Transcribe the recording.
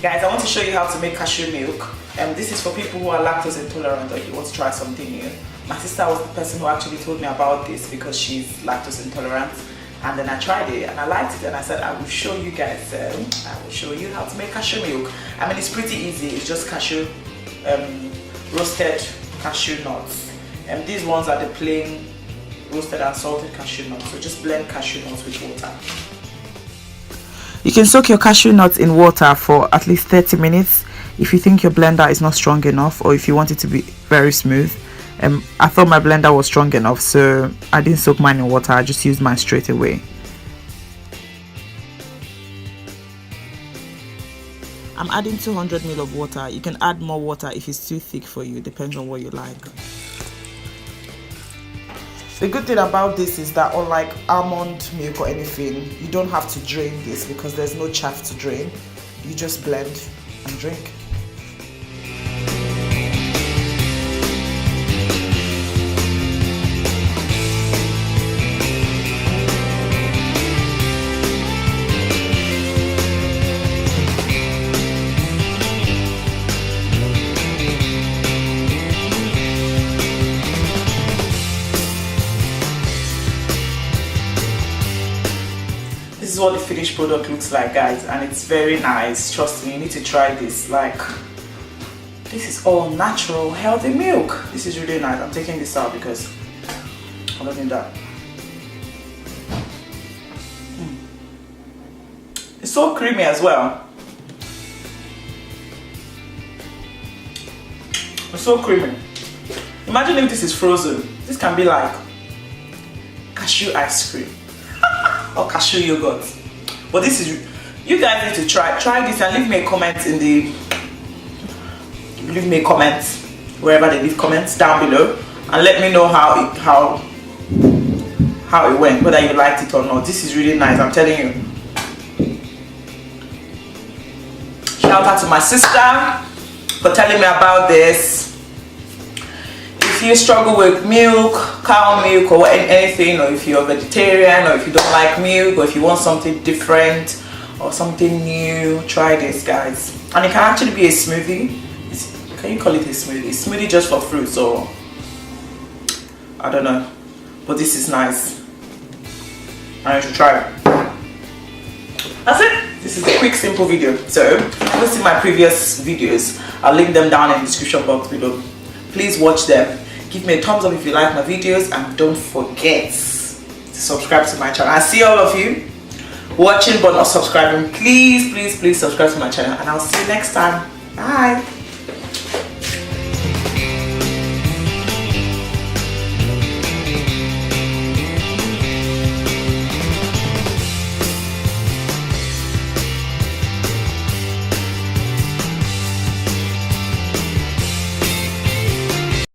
Guys, I want to show you how to make cashew milk. This is for people who are lactose intolerant or you want to try something new. My sister was the person who actually told me about this because she's lactose intolerant. And then I tried it and I liked it and I said I will show you guys, I will show you how to make cashew milk. I mean, it's pretty easy. It's just cashew, roasted cashew nuts. And these ones are the plain roasted and salted cashew nuts. So just blend cashew nuts with water. You can soak your cashew nuts in water for at least 30 minutes if you think your blender is not strong enough or if you want it to be very smooth. I thought my blender was strong enough, so I didn't soak mine in water. I just used mine straight away. I'm adding 200 ml of water. You can add more water if it's too thick for you. Depends on what you like. The good thing about this is that unlike almond milk or anything, you don't have to drain this because there's no chaff to drain. You just blend and drink. This is what the finished product looks like, guys, and it's very nice. Trust me, you need to try this. Like, this is all natural, healthy milk. This is really nice. I'm taking this out because I don't need that. It's so creamy as well. It's so creamy. Imagine if this is frozen. This can be like cashew ice cream. Or cashew yogurt. But this is, you guys need to try this and leave me a comment wherever they leave comments down below and let me know how it went, whether you liked it or not. This is really nice, I'm telling you. Shout out to my sister for telling me about this. If you struggle with milk, cow milk or anything, or if you're vegetarian or if you don't like milk or if you want something different or something new, try this, guys. And it can actually be a smoothie. Can you call it a smoothie? Smoothie just for fruits, or I don't know, but this is nice and you should try it. That's it. This is a quick simple video. So if you haven't seen my previous videos, I'll link them down in the description box below. Please watch them. Give me a thumbs up if you like my videos and don't forget to subscribe to my channel. I see all of you watching but not subscribing. Please subscribe to my channel and I'll see you next time. Bye.